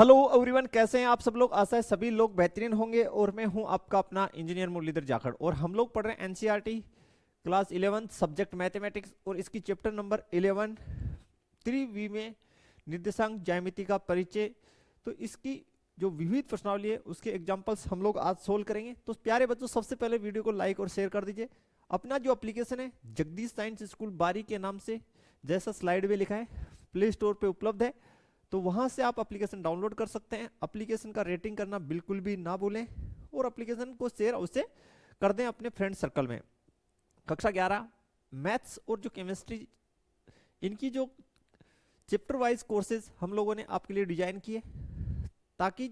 Hello everyone, कैसे हैं आप सब लोग। आशा है सभी लोग बेहतरीन होंगे। और मैं हूं आपका अपना इंजीनियर मुरलीधर जाखड़, और हम लोग पढ़ रहे हैं एनसीईआरटी क्लास 11 सब्जेक्ट मैथमेटिक्स, और इसकी चैप्टर नंबर 11 3 में निर्देशांक ज्यामिति का परिचय। तो इसकी जो विविध प्रश्नावली है उसके एग्जांपल्स हम लोग आज सोल्व करेंगे। तो प्यारे बच्चों, सबसे पहले वीडियो को लाइक और शेयर कर दीजिए। अपना जो एप्लीकेशन है जगदीश साइंस स्कूल बारी के नाम से, जैसा स्लाइड में लिखा है, प्ले स्टोर पे उपलब्ध है। तो वहां से आप एप्लीकेशन डाउनलोड कर सकते हैं। एप्लीकेशन का रेटिंग करना बिल्कुल भी ना भूलें, और एप्लीकेशन को शेयर उससे कर दें अपने फ्रेंड सर्कल में। कक्षा 11 मैथ्स और जो केमिस्ट्री, इनकी जो चैप्टर वाइज कोर्सेज हम लोगों ने आपके लिए डिजाइन किए, ताकि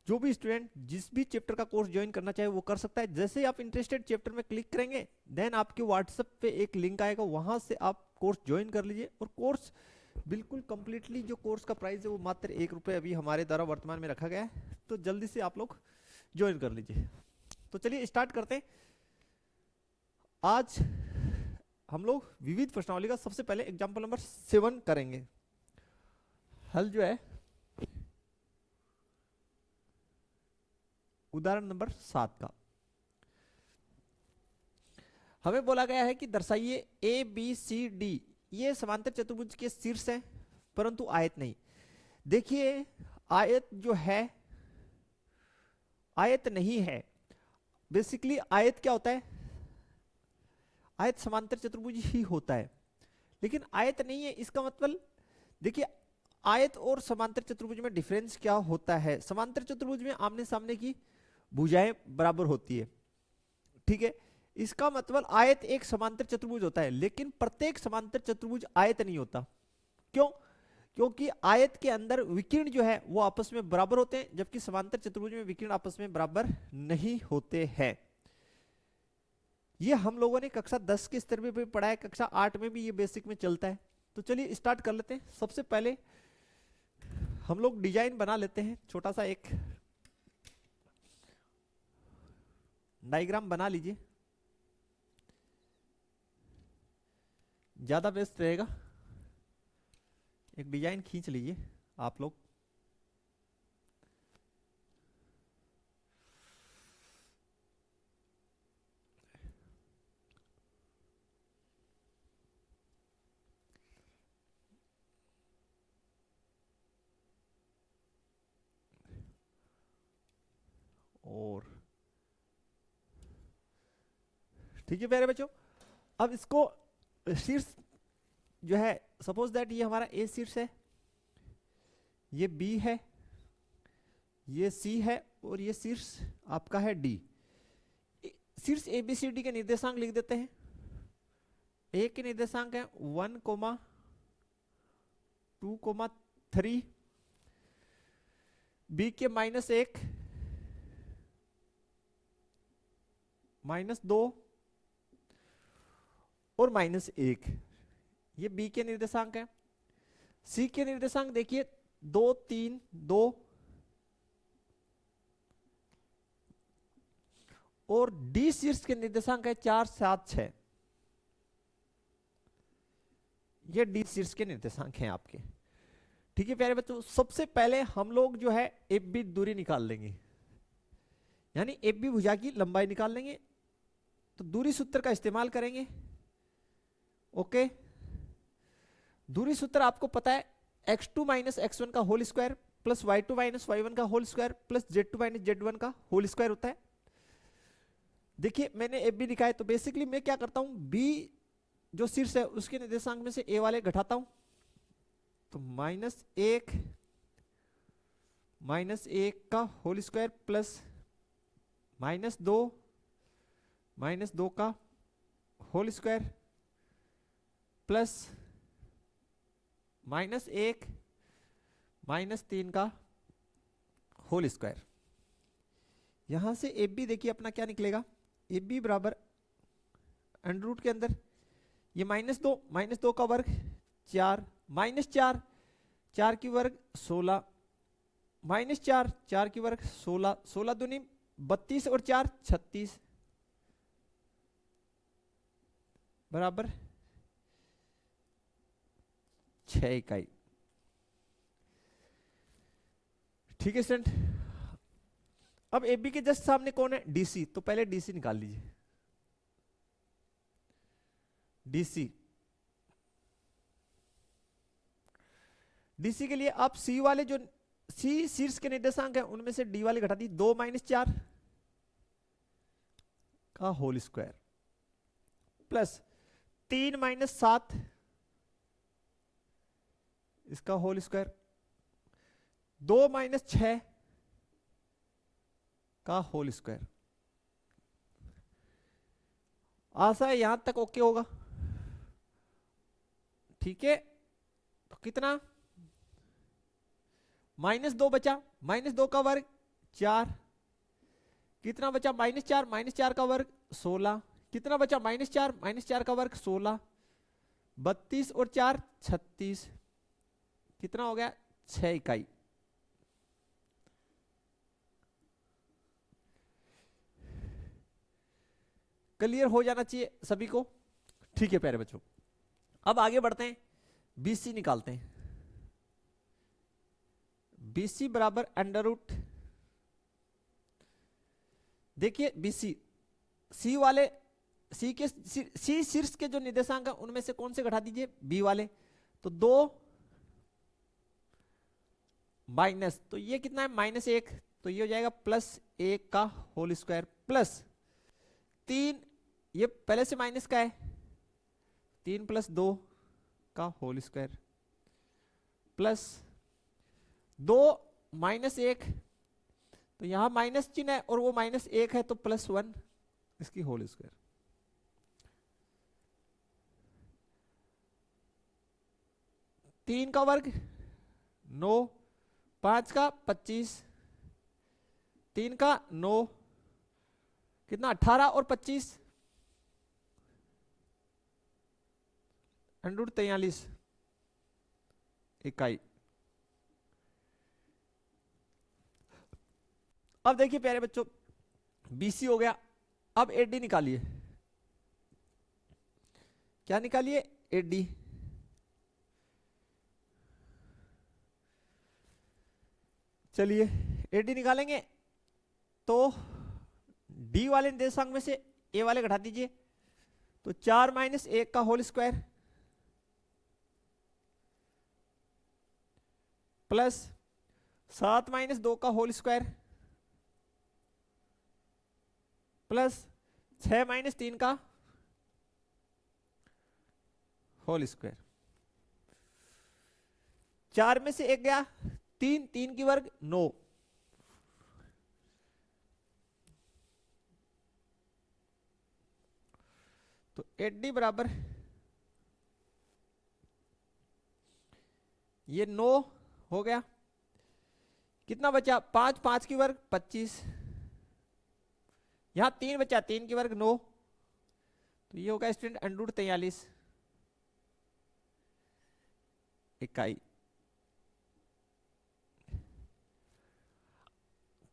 जो भी स्टूडेंट जिस भी चैप्टर का कोर्स ज्वाइन करना चाहे वो कर सकता है। जैसे ही आप इंटरेस्टेड चैप्टर में क्लिक करेंगे, देन आपके व्हाट्सएप पे एक लिंक आएगा, वहां से आप कोर्स ज्वाइन कर लीजिए। और कोर्स बिल्कुल कंप्लीटली, जो कोर्स का प्राइस है वो मात्र ₹1 अभी हमारे द्वारा वर्तमान में रखा गया है। तो जल्दी से आप लोग ज्वाइन कर लीजिए। तो चलिए स्टार्ट करते हैं। आज हम लोग विविध प्रश्नावली का सबसे पहले एग्जांपल नंबर 7 करेंगे। हल जो है उदाहरण नंबर 7 का। हमें बोला गया है कि दर्शाइए ए बी सी डी, ये समांतर चतुर्भुज के शीर्ष हैं परंतु आयत नहीं। देखिए, आयत जो है आयत नहीं है। बेसिकली आयत क्या होता है? आयत समांतर चतुर्भुज ही होता है, लेकिन आयत नहीं है। इसका मतलब देखिए, आयत और समांतर चतुर्भुज में डिफरेंस क्या होता है। समांतर चतुर्भुज में आमने सामने की भुजाएं बराबर होती है, ठीक है। इसका मतलब आयत एक समांतर चतुर्भुज होता है, लेकिन प्रत्येक समांतर चतुर्भुज आयत नहीं होता। क्यों? क्योंकि आयत के अंदर विकीर्ण जो है वो आपस में बराबर होते हैं, जबकि समांतर चतुर्भुज में विकीर्ण आपस में बराबर नहीं होते हैं। ये हम लोगों ने कक्षा 10 के स्तर पे भी पढ़ा है, कक्षा 8 में भी ये बेसिक में चलता है। तो चलिए स्टार्ट कर लेते हैं। सबसे पहले हम लोग डिजाइन बना लेते हैं, छोटा सा एक डायग्राम बना लीजिए, ज्यादा बेस्ट रहेगा। एक डिजाइन खींच लीजिए आप लोग। और ठीक है प्यारे बच्चों, अब इसको शीर्ष जो है, सपोज दैट ये हमारा ए शीर्ष है, ये बी है, ये सी है, और ये शीर्ष आपका है डी। शीर्ष ए बी सी डी के निर्देशांक लिख देते हैं। ए के निर्देशांक है 1,2,3, बी के -1, -2 और -1, ये बी के निर्देशांक है। सी के निर्देशांक देखिए 2, 3, 2, और डी शीर्ष के निर्देशांक है 4, 7, 6। ये डी शीर्ष के निर्देशांक हैं आपके, ठीक है प्यारे बच्चों। सबसे पहले हम लोग जो है एफ बी दूरी निकाल लेंगे, यानी एफ बी भुजा की लंबाई निकाल लेंगे। तो दूरी सूत्र का इस्तेमाल करेंगे। ओके, दूरी सूत्र आपको पता है, x2 माइनस x1 का whole square plus y2 minus y1 का whole square plus z2 minus z1 का होल स्क्वायर होता है। देखिए, मैंने एफ बी लिखा है, तो बेसिकली मैं क्या करता हूं, बी जो शीर्ष है उसके निर्देशांक में से ए वाले घटाता हूं। तो -1 का होल स्क्वायर प्लस -2 का होल स्क्वायर प्लस -1 -3 का होल स्क्वायर। यहां से एफ बी देखिए अपना क्या निकलेगा, एफ बी बराबर अंडर रूट के अंदर ये -2 का वर्ग 4, -4, 4 की वर्ग 16, -4, 4 की वर्ग 16, 16 दूनी 32 और 4 36 बराबर 6 इकाई। ठीक है स्टूडेंट। अब ए बी के जस्ट सामने कौन है, डीसी, तो पहले डीसी निकाल लीजिए। डीसी, डीसी के लिए आप सी वाले जो सी शीर्ष के निर्देशांक है उनमें से डी वाले घटा दी, 2 - 4 का होल स्क्वायर प्लस 3 - 7 इसका होल स्क्वायर, 2 - 6 का होल स्क्वायर। आशा है यहां तक ओके होगा। ठीक है, तो कितना, -2 बचा, -2 का वर्ग 4, कितना बचा, -4, -4 का वर्ग 16, कितना बचा, -4, -4 का वर्ग 16, 32 और 4 36, कितना हो गया, 6 इकाई। क्लियर हो जाना चाहिए सभी को। ठीक है प्यारे बच्चों, अब आगे बढ़ते हैं, बीसी निकालते हैं। बीसी बराबर √, देखिए बीसी, सी वाले, सी के सी शीर्ष के जो निर्देशांक है उनमें से कौन से घटा दीजिए, बी वाले, तो 2 माइनस, तो ये कितना है, -1, तो ये हो जाएगा +1 का होल स्क्वायर प्लस 3, ये पहले से माइनस का है, 3 + 2 का होल स्क्वायर प्लस 2 -1, तो यहां माइनस चिन्ह है और वो -1 है तो +1 इसकी होल स्क्वायर। तीन का वर्ग 9, 5 का 25, 3 का 9, कितना 18 और 25 √43 इकाई। अब देखिए प्यारे बच्चों, बीसी हो गया, अब एडी निकालिए। क्या निकालिए, एडी। चलिए एडी निकालेंगे तो डी वाले निर्देशांक में से ए वाले घटा दीजिए, तो 4 - 1 का होल स्क्वायर प्लस 7 - 2 का होल स्क्वायर प्लस 6 - 3 का होल स्क्वायर। 4 में से 1 गया, 3, 3 की वर्ग 9, तो 8D बराबर ये 9 हो गया, कितना बचा, 5, 5 की वर्ग 25, यहां 3 बचा, 3 की वर्ग 9, तो ये होगा स्टूडेंट √43 इकाई।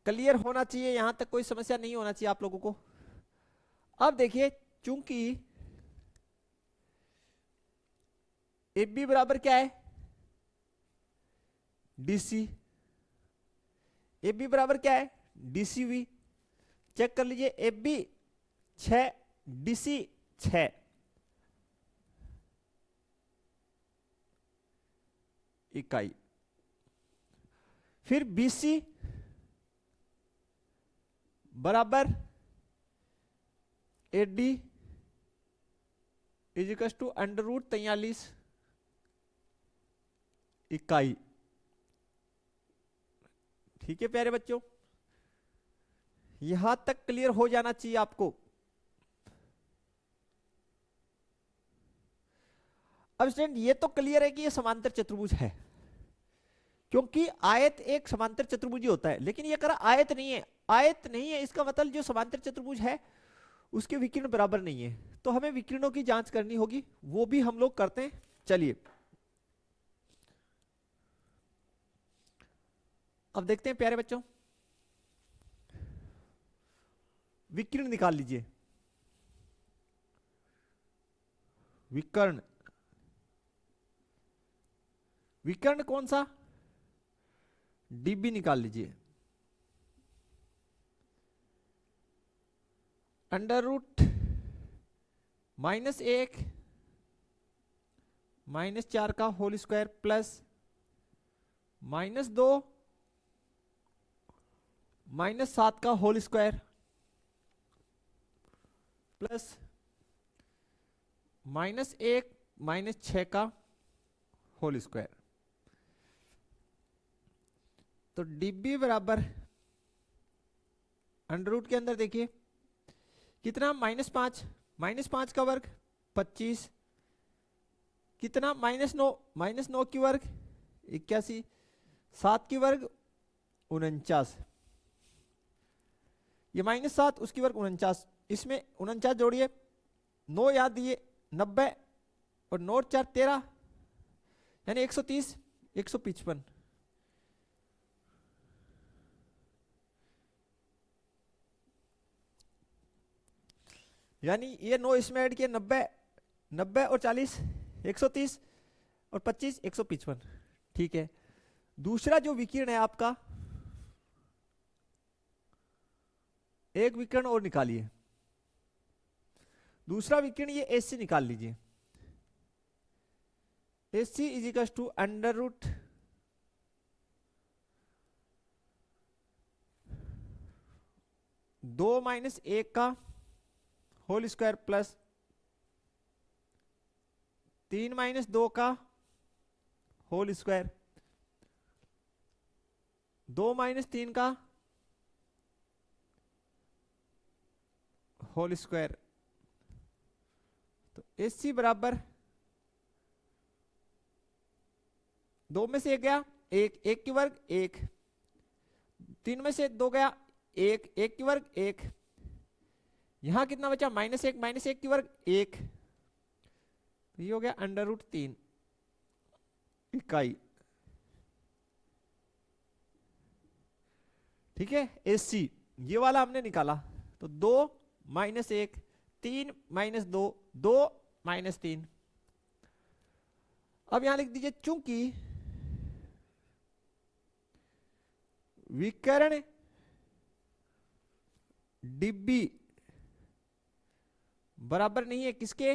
क्लियर होना चाहिए, यहां तक कोई समस्या नहीं होना चाहिए आप लोगों को। अब देखिए, चूंकि एफ बी बराबर क्या है, डीसी, एफ बी बराबर क्या है, डीसीवी। चेक कर लीजिए, एफ बी 6, डीसी 6, इकाई। फिर बीसी बराबर एडी इजिकल्स टू √43 इकाई। ठीक है प्यारे बच्चों, यहां तक क्लियर हो जाना चाहिए आपको। अब स्टूडेंट ये तो क्लियर है कि ये समांतर चतुर्भुज है, क्योंकि आयत एक समांतर चतुर्भुज ही होता है, लेकिन ये करा आयत नहीं है। आयत नहीं है इसका मतलब जो समांतर चतुर्भुज है उसके विकिरण बराबर नहीं है, तो हमें विकिरणों की जांच करनी होगी, वो भी हम लोग करते हैं। चलिए अब देखते हैं प्यारे बच्चों, विकिरण निकाल लीजिए। विकर्ण, विकर्ण कौन सा, डीबी निकाल लीजिए। अंडर रूट -1 -4 का होल स्क्वायर प्लस -2 -7 का होल स्क्वायर प्लस -1 -6 का होल स्क्वायर। तो डीबी बराबर अंडर रूट के अंदर देखिए कितना, -5, -5 का वर्ग 25, कितना -9 की वर्ग 81, 7 की वर्ग 49, ये -7 उसकी वर्ग 49, इसमें 49 जोड़िए, 9 याद दिए 90 और 9 4 13 यानी 130, 155। यानी ये 9 इसमें ऐड किए 90, 90 और 40 130 और 25 155। ठीक है, दूसरा जो विकिरण है आपका, एक विकिरण और निकालिए, दूसरा विकिरण ये एसी निकाल लीजिए। AC is equal to under root 2 - 1 का होल स्क्वायर प्लस 3 - 2 का होल स्क्वायर, 2 - 3 का होल स्क्वायर। तो एसी बराबर 2 में से 1 गया 1, 1 की वर्ग 1, 3 में से 2 गया 1, 1 की वर्ग 1, यहां कितना बचा -1 -1 की वर्ग 1, ये हो गया अंडर रूट 3 इकाई। ठीक है, एसी ये वाला हमने निकाला। तो 2 - 1 3 - 2 2 - 3। अब यहां लिख दीजिए चूंकि विकर्ण डिब्बी बराबर नहीं है किसके,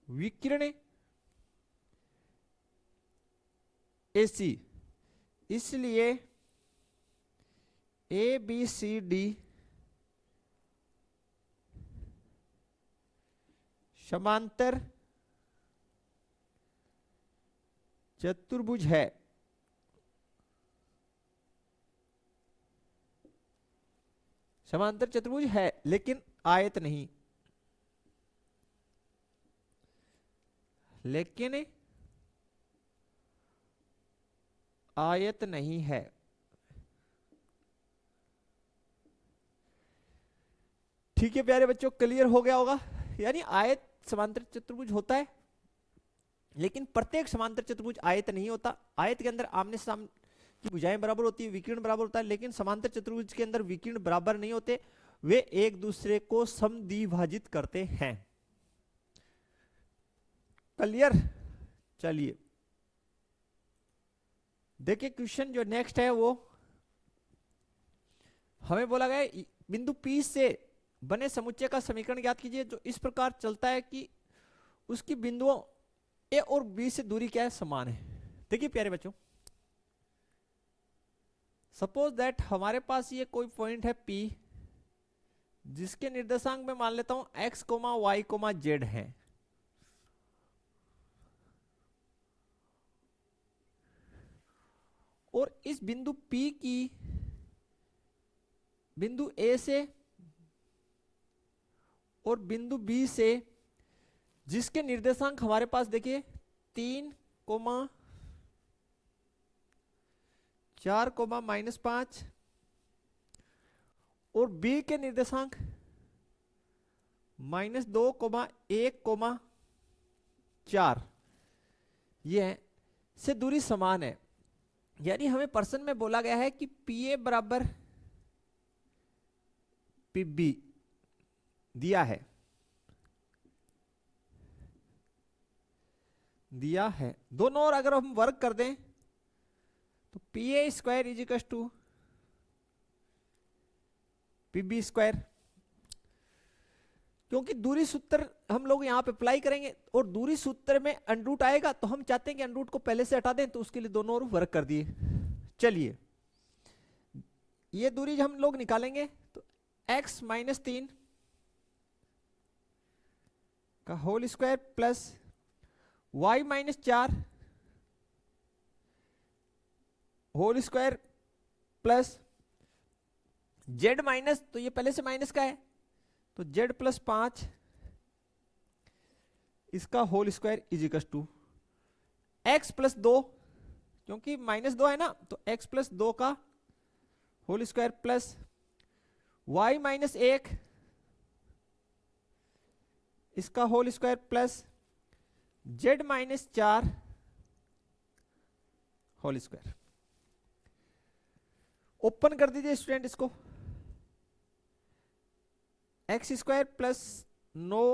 विकिरण एसी, इसलिए ए बी सी डी समांतर चतुर्भुज है। समांतर चतुर्भुज है लेकिन आयत नहीं, लेकिन आयत नहीं है। ठीक है प्यारे बच्चों, क्लियर हो गया होगा। यानी आयत समांतर चतुर्भुज होता है लेकिन प्रत्येक समांतर चतुर्भुज आयत नहीं होता। आयत के अंदर आमने सामने की भुजाएं बराबर होती है, विकिरण बराबर होता है, लेकिन समांतर चतुर्भुज के अंदर विकिरण बराबर नहीं होते, वे एक दूसरे को समद्विभाजित करते हैं। क्लियर? चलिए देखिए क्वेश्चन जो नेक्स्ट है वो हमें बोला गया बिंदु P से बने समुच्चय का समीकरण ज्ञात कीजिए जो इस प्रकार चलता है कि उसकी बिंदुओं A और B से दूरी क्या है, समान है। देखिए प्यारे बच्चों, सपोज दैट हमारे पास ये कोई पॉइंट है P जिसके निर्देशांक में मान लेता हूं x, y, z है। और इस बिंदु P की बिंदु A से और बिंदु B से जिसके निर्देशांक हमारे पास देखिए 3, 4, -5 और B के निर्देशांक -2, 1, 4 ये है, से दूरी समान है। यानी हमें प्रश्न में बोला गया है कि PA बराबर PB दिया है, दोनों और अगर हम वर्ग कर दें तो P A square is equal to P B square. क्योंकि दूरी सूत्र हम लोग यहां पे अप्लाई करेंगे और दूरी सूत्र में अंडरूट आएगा, तो हम चाहते हैं कि अंडरूट को पहले से हटा दें, तो उसके लिए दोनों ओर वर्क कर दिए। चलिए ये दूरी हम लोग निकालेंगे, तो x माइनस 3 का whole square plus y minus 4 whole square plus z minus, तो ये पहले से माइनस का है, तो z प्लस 5 इसका whole square is equal to x plus 2, क्योंकि माइनस 2 है ना, तो x प्लस 2 का whole square plus y minus 1 इसका whole square plus z minus 4 whole square. Open कर दीजिए स्टूडेंट इसको, x square plus 9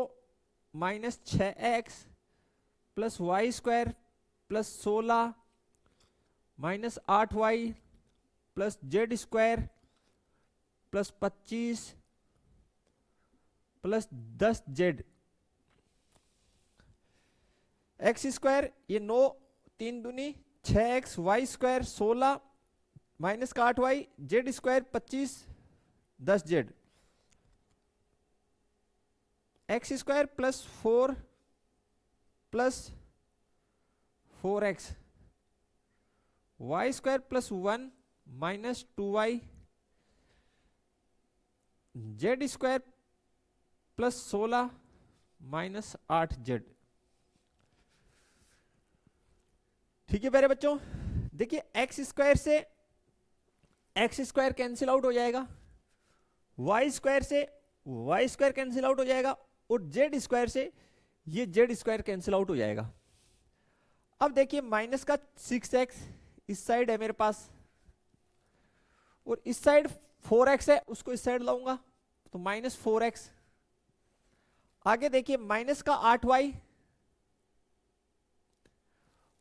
minus 6x plus y square plus 16 minus 8y plus z square plus 25 plus 10z। X square ये 9 3 दूनी 6x, Y square 16 minus का 8y, z square 25 10z। X square plus 4 plus 4x, y square plus 1 minus 2y, z square plus 16 minus 8z। ठीक है मेरे बच्चों, देखिए x square से x square cancel out हो जाएगा, वाई स्क्वायर से वाई स्क्वायर कैंसिल आउट हो जाएगा, और जेड स्क्वायर से ये जेड स्क्वायर कैंसिल आउट हो जाएगा। अब देखिए माइनस का 6x इस साइड है मेरे पास, और इस साइड 4x है, उसको इस साइड लाऊंगा तो माइनस 4x। आगे देखिए माइनस का 8y,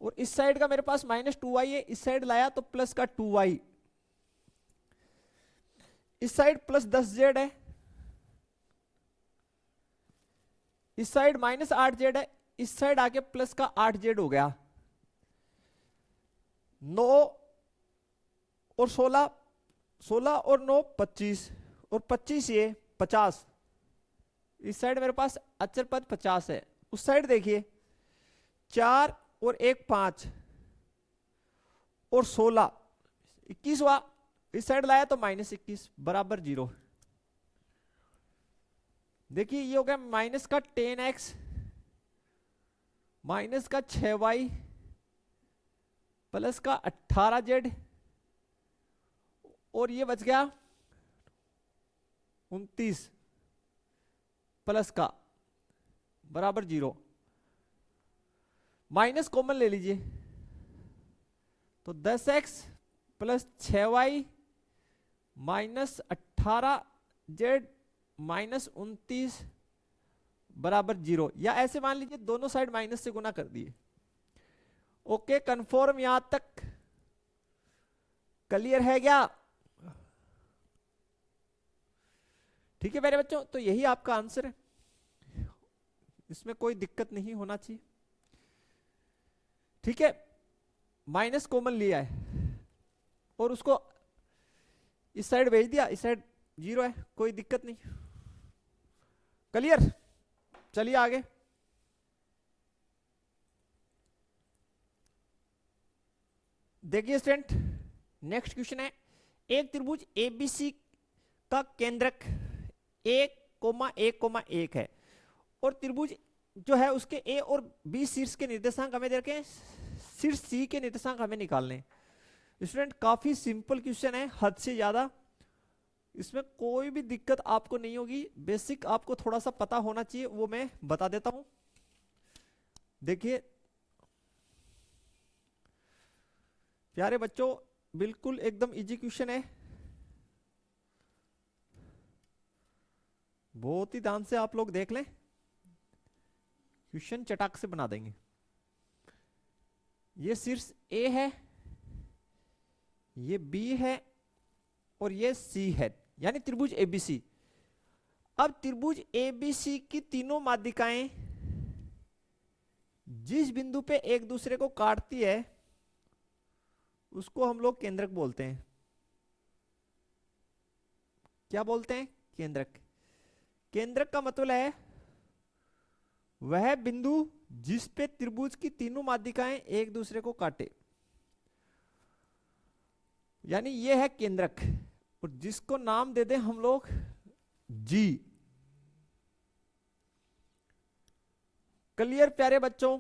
और इस साइड का मेरे पास माइनस 2y है, इस साइड लाया तो प्लस का 2y, इस साइड प्लस 10z है, इस साइड माइनस 8z है, इस साइड आके प्लस का 8z हो गया। 9 और 16, 16 और 9 25, और 25 ये 50, इस साइड मेरे पास अचर पद 50 है। उस साइड देखिए 4 और 1 5 और 16 21 हुआ, इस साइड लाया तो माइनस 21 बराबर 0। देखिए ये हो गया माइनस का 10x माइनस का 6y प्लस का 18z, और ये बच गया 29 प्लस का बराबर 0। माइनस कॉमन ले लीजिए, तो 10x plus 6y minus 18z minus 29 बराबर 0, या ऐसे मान लीजिए दोनों साइड माइनस से गुना कर दिए। ओके कंफर्म, यहां तक क्लियर है क्या? ठीक है मेरे बच्चों, तो यही आपका आंसर है, इसमें कोई दिक्कत नहीं होना चाहिए। ठीक है, माइनस कॉमन लिया है और उसको इस साइड भेज दिया, इस साइड 0 है, कोई दिक्कत नहीं। क्लियर? चलिए आगे। देखिए स्टूडेंट, नेक्स्ट क्वेश्चन है, एक त्रिभुज एबीसी का केंद्रक 1,1,1 है, और त्रिभुज जो है उसके ए और बी शीर्ष के निर्देशांक हमें दे रखे हैं, शीर्ष सी के निर्देशांक हमें निकालने हैं। स्टूडेंट काफी सिंपल क्वेश्चन है, हद से ज्यादा, इसमें कोई भी दिक्कत आपको नहीं होगी। बेसिक आपको थोड़ा सा पता होना चाहिए, वो मैं बता देता हूं। देखिए प्यारे बच्चों, बिल्कुल एकदम इजी क्वेश्चन है, बहुत ही ध्यान से आप लोग देख लें, क्वेश्चन चटाक से बना देंगे। ये शीर्ष ए है, ये बी है और ये सी है, यानी त्रिभुज एबीसी। अब त्रिभुज एबीसी की तीनों माध्यिकाएं जिस बिंदु पे एक दूसरे को काटती है उसको हम लोग केंद्रक बोलते हैं। क्या बोलते हैं? केंद्रक। केंद्रक का मतलब है वह बिंदु जिस पे त्रिभुज की तीनों माध्यिकाएं एक दूसरे को काटे, यानी यह है केंद्रक, और जिसको नाम दे दें हम लोग जी। क्लियर प्यारे बच्चों?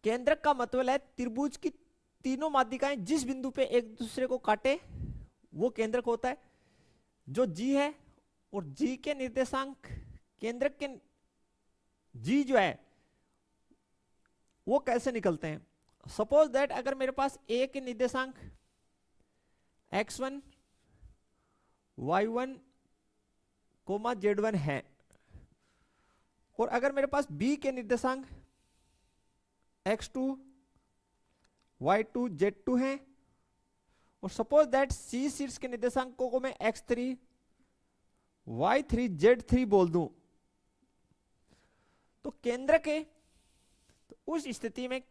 केंद्रक का मतलब है त्रिभुज की तीनों माध्यिकाएं जिस बिंदु पे एक दूसरे को काटे वो केंद्रक होता है। जो जी है और जी के निर्देशांक केंद्रक के जी जो है वो कैसे निकलते हैं? सपोज दैट अगर मेरे पास ए के निर्देशांक x1 y1 z1 है, और अगर मेरे पास बी के निर्देशांक x2 y2 z2 हैं, और सपोज दैट सी शीर्ष के निर्देशांकों को मैं x3 y3 z3 बोल दूं, तो केंद्रक है, तो उस स्थिति में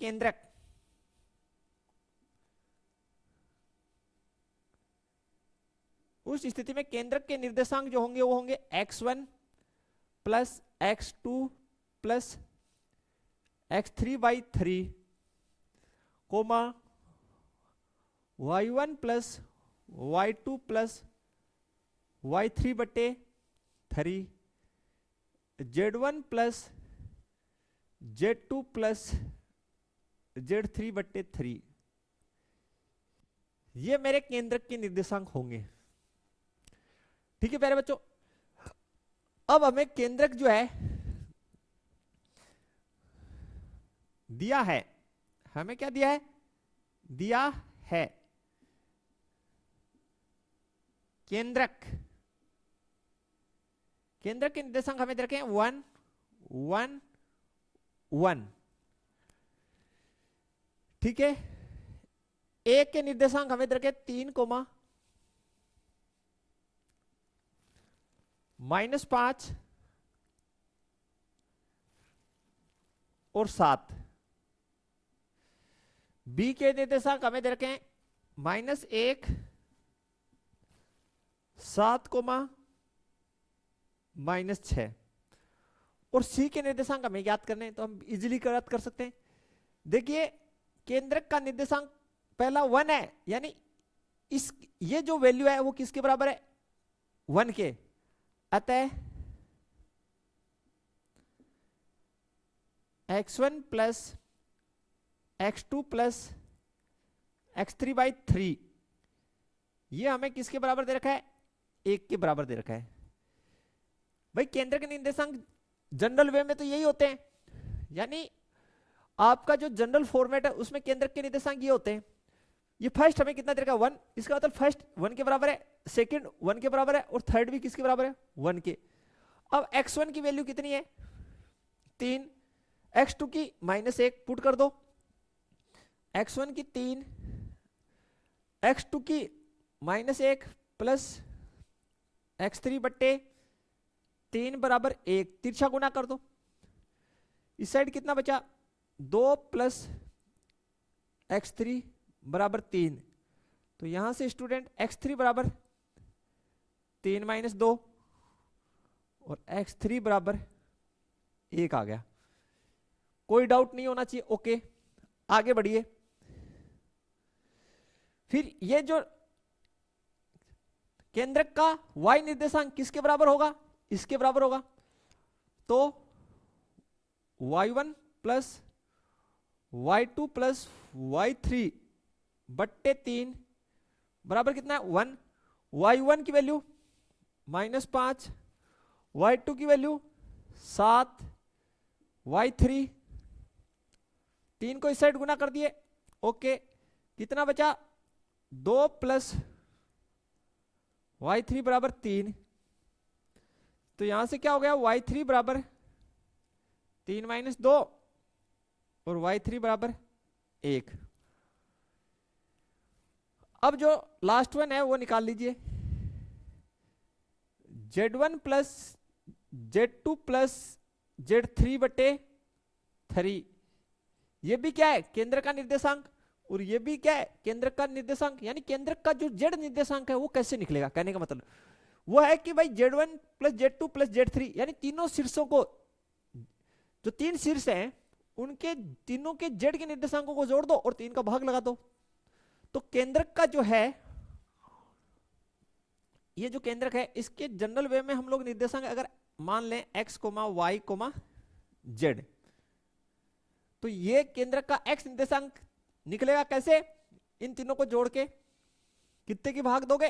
केंद्रक के निर्देशांक जो होंगे वो होंगे x1 plus x2 plus x3/3 comma y1 plus y2 plus y3/3 z1 plus z2 plus z3/3। ये मेरे केंद्रक के निर्देशांक होंगे। ठीक है प्यारे बच्चों, अब हमें केंद्रक जो है दिया है, हमें क्या दिया है? दिया है केंद्रक के निर्देशांक हमें दे रखे हैं 1 1 1। ठीक है, ए के निर्देशांक हमें दे रखे 3 -5 और 7। बी के निर्देशांक हमें दे रखे हैं -1 7 -6, और सी के निर्देशांक हमें ज्ञात करने हैं, तो हम इजीली ज्ञात कर सकते हैं। देखिए केंद्रक का निर्देशांक पहला 1 है, यानी ये जो वैल्यू है वो किसके बराबर है? 1 के। अतः x1 plus x2 plus x3/3 ये हमें किसके बराबर दे रखा है? 1 के बराबर दे रखा है। भाई केंद्र के निर्देशांक जनरल वे में तो यही होते हैं, यानी आपका जो जनरल फॉर्मेट है उसमें केंद्र के निर्देशांक ये होते हैं। ये फर्स्ट हमें कितना दे रखा है? 1। इसका मतलब फर्स्ट 1 के बराबर है, सेकंड 1 के बराबर है, और थर्ड भी किसके बराबर है? 1 के। अब x1 की वैल्यू कितनी है? 3। x2 की -1 पुट कर दो, x1 की 3, x2 की -1 प्लस x3/3 बराबर 1, तिरछा गुना कर दो। इस साइड कितना बचा? 2 प्लस x3 बराबर 3, तो यहां से स्टूडेंट x3 बराबर 3 - 2 और x3 बराबर 1 आ गया। कोई डाउट नहीं होना चाहिए। ओके, आगे बढ़िए। फिर ये जो केंद्रक का y निर्देशांक किसके बराबर होगा? इसके बराबर होगा, तो y1 plus y2 plus y3/3 बराबर कितना है? 1। y1 की वैल्यू -5, y2 की वैल्यू 7, y3 3 को इस साइड गुना कर दिए। ओके, कितना बचा? 2 प्लस y3 बराबर 3, तो यहां से क्या हो गया? y3 बराबर 3 - 2 और y3 बराबर 1। अब जो लास्ट वन है वो निकाल लीजिए, Z1 plus Z2 plus Z3 बटे 3, ये भी क्या है, केंद्र का निर्देशांक, और ये भी क्या है, केंद्र का निर्देशांक। यानी केंद्र का जो Z निर्देशांक है वो कैसे निकलेगा, कहने का मतलब वो है कि भाई Z1 plus Z2 plus Z3, यानी तीनों शीर्षों को, जो तीन शीर्ष हैं उनके तीनों के Z के निर्देशांकों को जोड़ दो और 3 का भाग लगा दो। तो केंद्रक का जो है, ये जो केंद्रक है इसके जनरल वे में हम लोग निर्देशांक अगर मान लें x, y, z, तो ये केंद्रक का x निर्देशांक निकलेगा कैसे, इन तीनों को जोड़ के कितने की भाग दोगे,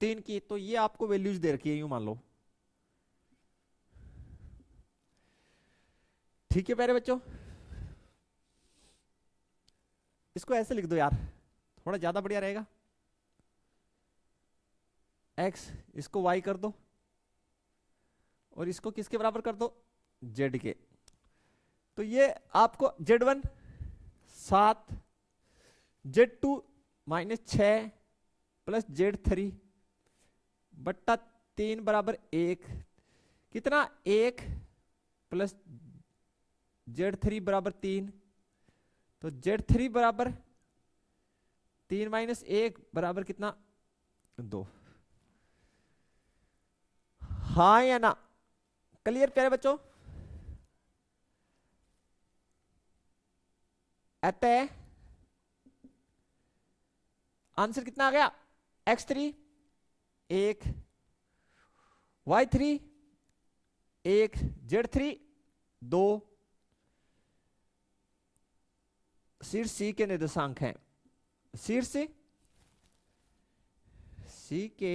3 की। तो ये आपको वैल्यूज दे रखी है, यूं मान लो। ठीक है प्यारे बच्चों, इसको ऐसे लिख दो यार, थोड़ा ज्यादा बढ़िया रहेगा। x, इसको y कर दो और इसको किसके बराबर कर दो, z के। तो ये आपको Z1 7, Z2 -6 प्लस Z3 बट्टा 3 बराबर 1, कितना 1 प्लस Z3 बराबर 3, तो Z3 बराबर 3 माइनस 1 बराबर कितना 2। हाँ या ना, क्लियर प्यारे बच्चों। अतः आंसर कितना आ गया, x3 1, y3 1, z3 2 शीर्ष C के निर्देशांक हैं, शीर्ष C के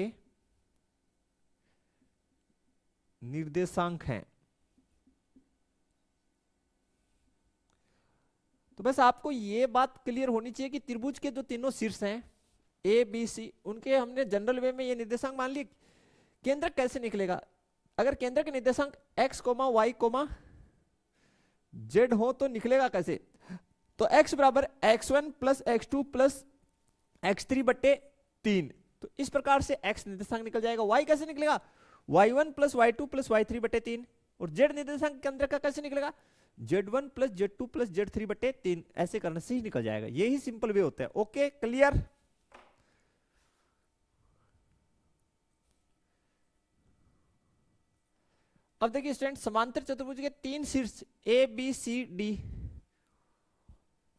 निर्देशांक हैं। तो बस आपको ये बात क्लियर होनी चाहिए कि त्रिभुज के जो तीनों शीर्ष हैं ए बी सी, उनके हमने जनरल वे में ये निर्देशांक मान लिए। केंद्र कैसे निकलेगा, अगर केंद्र के निर्देशांक x, y, z हो तो निकलेगा कैसे, तो x बराबर x1 plus x2 plus x3 बटे 3, तो इस प्रकार से x निर्देशांक निकल जाएगा। y कैसे निकलेगा, y1 plus y2 plus y3 बटे 3, और z निर्देशांक केंद्र का कैसे निकलेगा, Z1 plus Z2 plus Z3 बटे 3, ऐसे करने से ही निकल जाएगा। यही सिंपल वे होता है। Okay clear. अब देखिए स्टूडेंट, समांतर चतुर्भुज के 3 शीर्ष ए बी सी डी,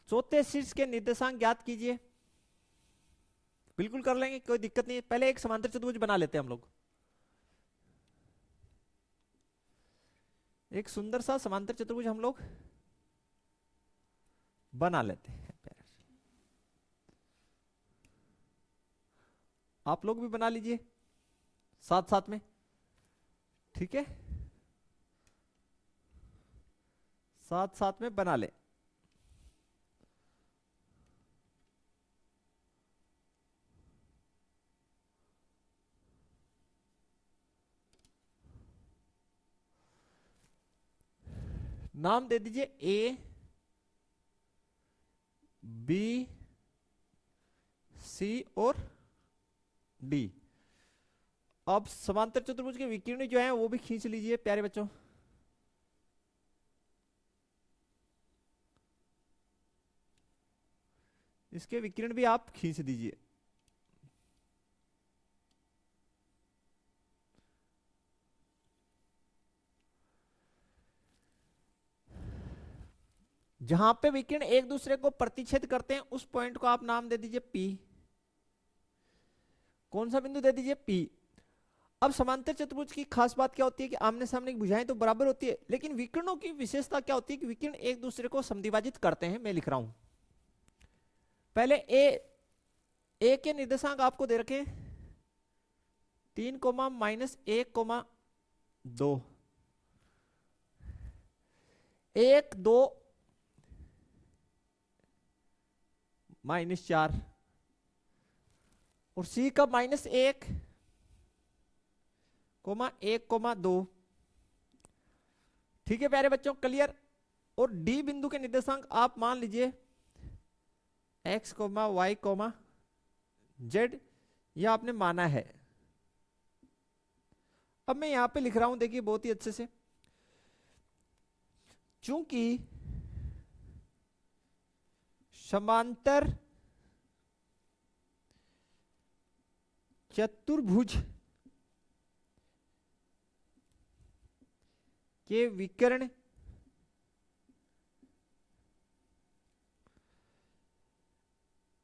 चौथे शीर्ष के निर्देशांक ज्ञात कीजिए। बिल्कुल कर लेंगे, कोई दिक्कत नहीं है। पहले एक समांतर चतुर्भुज बना लेते हैं हम लोग, एक सुंदर सा समांतर चतुर्भुज हम लोग बना लेते हैं। आप लोग भी बना लीजिए साथ साथ में, ठीक है, साथ साथ में बना ले। नाम दे दीजिए ए बी सी और डी। अब समांतर चतुर्भुज के विकर्ण जो है वो भी खींच लीजिए प्यारे बच्चों। इसके विकर्ण भी आप खींच दीजिए। जहां पे विकिरण एक दूसरे को प्रतिच्छेद करते हैं उस पॉइंट को आप नाम दे दीजिए P। कौन सा बिंदु दे दीजिए P। अब समांतर चतुर्भुज की खास बात क्या होती है कि आमने सामने की भुजाएं तो बराबर होती है, लेकिन विकिरणों की विशेषता क्या होती है कि विकिरण एक दूसरे को समद्विभाजित करते हैं। मैं लिख रहा हूं पहले ए के निर्देशांक आपको दे रखे 3, -1, 2, 1, 2 -4, और सी का -1, (1, 2। ठीक है प्यारे बच्चों, क्लियर। और डी बिंदु के निर्देशांक आप मान लीजिए x, y, जेड, यह आपने माना है। अब मैं यहां पे लिख रहा हूं, देखिए बहुत ही अच्छे से, चूंकि समांतर चतुर्भुज के विकर्ण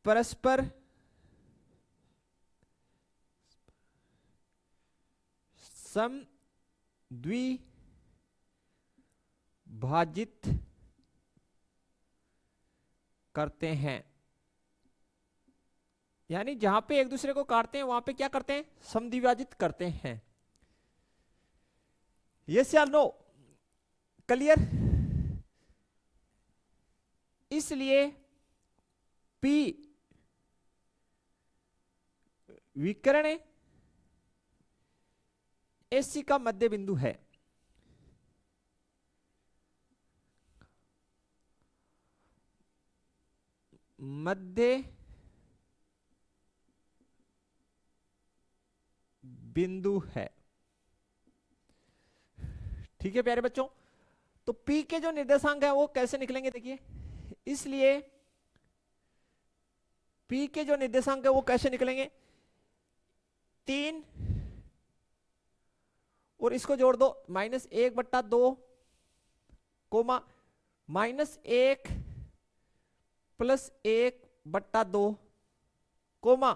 परस्पर समद्विभाजित करते हैं। यानी जहां पे एक दूसरे को काटते हैं वहां पे क्या करते हैं, समद्विभाजित करते हैं। यस या नो, क्लियर? इसलिए P विकर्ण AC का मध्य बिंदु है। मध्य बिंदु है, ठीक है प्यारे बच्चों। तो P के जो निर्देशांक है वो कैसे निकलेंगे, देखिए, इसलिए P के जो निर्देशांक है वो कैसे निकलेंगे, 3 और इसको जोड़ दो -1/2 कोमा -1 + 1/2 कोमा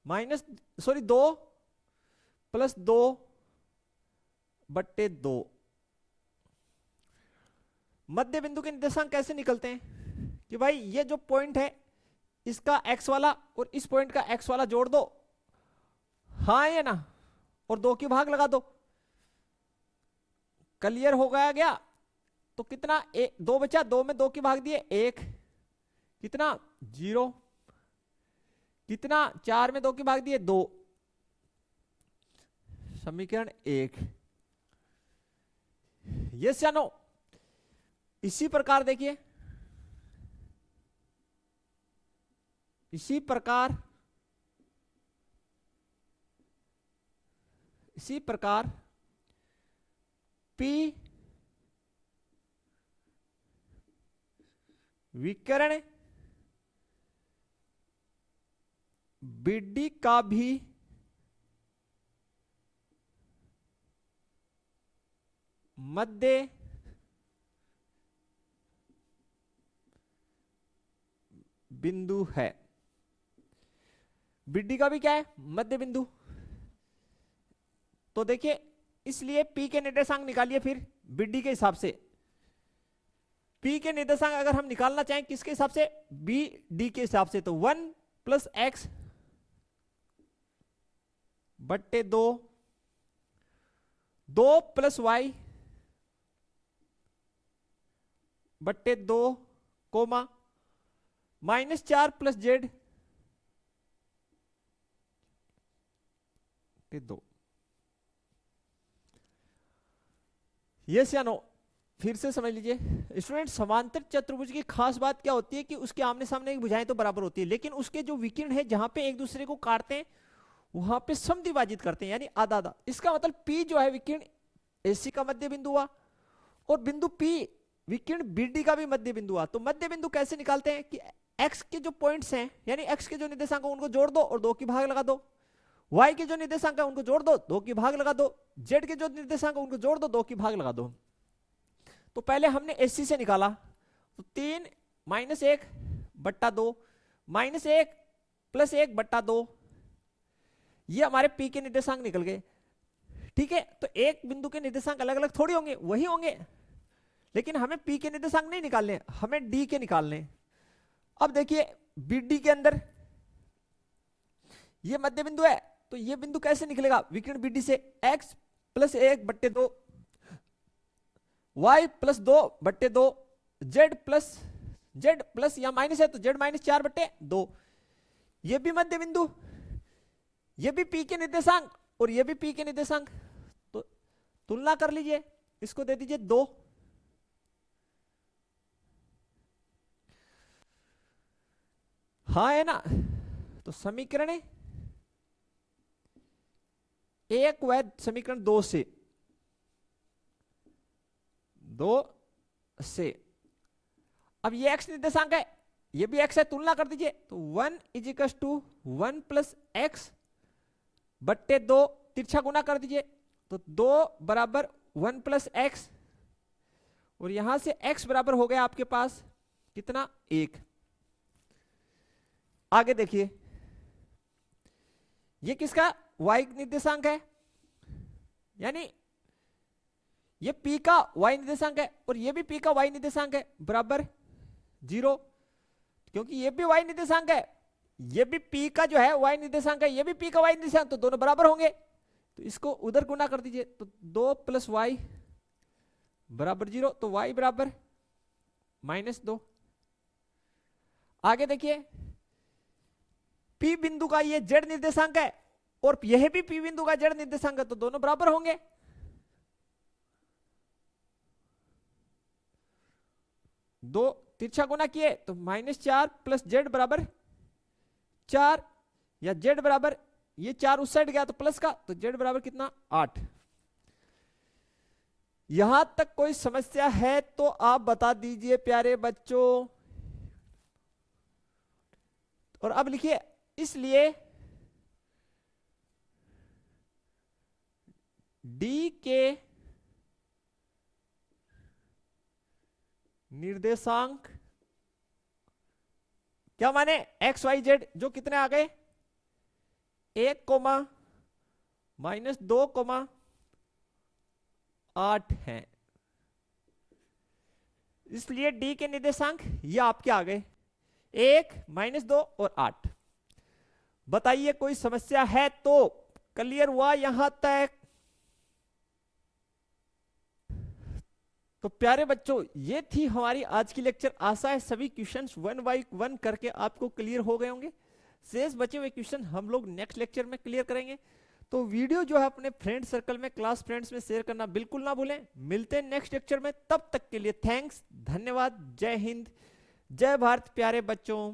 2 + 2/2। मध्य बिंदु के निर्देशांक कैसे निकलते हैं कि भाई ये जो पॉइंट है इसका x वाला और इस पॉइंट का x वाला जोड़ दो, हाँ है ना, और 2 की भाग लगा दो। क्लियर हो गया? तो कितना, 2 बचा, 2 में 2 की भाग दिए 1, कितना 0, कितना 4 में 2 की भाग दिए 2, समीकरण 1। यस या नो? इसी प्रकार देखिए, इसी प्रकार P विकर्ण BD का भी मध्य बिंदु है। BD का भी क्या है, मध्य बिंदु। तो देखिए, इसलिए P के निर्देशांक निकालिए फिर BD के हिसाब से। P के निर्देशांक अगर हम निकालना चाहें किसके हिसाब से, BD के हिसाब से, तो 1 + x बट्टे 2, 2 + y बट्टे 2 कोमा -4 + z 2। यस या नो? फिर से समझ लीजिए स्टूडेंट, समांतर चतुर्भुज की खास बात क्या होती है कि उसके आमने सामने की भुजाएं तो बराबर होती है, लेकिन उसके जो विकर्ण है जहां पे एक दूसरे को काटते हैं वहां पे समद्विभाजित करते हैं, यानी आधा आधा। इसका मतलब P जो है विकर्ण AC का मध्य बिंदु हुआ, और बिंदु P विकर्ण BD का भी मध्य बिंदु हुआ। तो मध्य बिंदु कैसे निकालते हैं कि x के जो पॉइंट्स हैं, यानी x के जो निर्देशांक उनको जोड़ दो और 2 की भाग लगा दो, y के जो निर्देशांक है उनको जोड़ दो, 2 की भाग लगा दो, z के जो निर्देशांक उनको जोड़ दो, 2 की भाग लगा दो। तो पहले हमने AC से निकाला, तो 3 - 1/2 -1 + 1/2, ये हमारे P के निर्देशांक निकल गए। ठीक है, तो एक बिंदु के निर्देशांक अलग अलग थोड़ी होंगे, वही होंगे, लेकिन हमें P के निर्देशांक नहीं निकालने, हमें D के निकालने। अब देखिए BD के अंदर ये मध्य बिंदु है, तो ये बिंदु कैसे निकलेगा विकर्ण BD से, x + 1/2 y + 2/2 z प्लस या माइनस है तो z -4/2। ये भी मध्य बिंदु, ये भी P के निर्देशांक और ये भी P के निर्देशांक, तो तुलना कर लीजिए, इसको दे दीजिए 2, हाँ है ना। तो समीकरण एक वैध समीकरण दो से, अब ये x निर्देशांक है, ये भी x है, तुलना कर दीजिए। तो 1 is equal to 1 plus x बट्टे 2, तिरछा गुना कर दीजिए। तो 2 बराबर 1 प्लस एक्स, और यहां से x बराबर हो गया आपके पास कितना, 1। आगे देखिए, ये किसका y निर्देशांक है, यानी ये p का y निर्देशांक है और ये भी p का y निर्देशांक है, बराबर 0, क्योंकि ये भी y निर्देशांक है, ये भी p का जो है y निर्देशांक है, ये भी p का y निर्देशांक, तो दोनों बराबर होंगे। तो इसको उधर गुना कर दीजिए, तो 2 प्लस वाई बराबर 0, तो y बराबर -2। आगे देखिए, p बिंदु का ये z निर्देशांक है और यह भी p बिंदु का z निर्देशांक है, तो दोनों बराबर होंगे। दो तिरछा गुना किए तो -4 प्लस z बराबर 4, या z बराबर, ये 4 उस साइड गया तो प्लस का, तो z बराबर कितना, 8। यहां तक कोई समस्या है तो आप बता दीजिए प्यारे बच्चों। और अब लिखिए, इसलिए d के निर्देशांक क्या माने, एक्स वाई जेड, जो कितने आ गए, 1, -2, 8 है। इसलिए d के निर्देशांक ये आपके आ गए 1, -2 और 8। बताइए कोई समस्या है तो, क्लियर हुआ यहां तक? तो प्यारे बच्चों, ये थी हमारी आज की लेक्चर। आशा है सभी क्वेश्चंस 1 बाय 1 करके आपको क्लियर हो गए होंगे। शेष बचे हुए क्वेश्चन हम लोग नेक्स्ट लेक्चर में क्लियर करेंगे। तो वीडियो जो है अपने फ्रेंड सर्कल में, क्लास फ्रेंड्स में शेयर करना बिल्कुल ना भूलें। मिलते हैं नेक्स्ट लेक्चर में, तब तक के लिए थैंक्स, धन्यवाद, जय हिंद, जय भारत प्यारे बच्चों।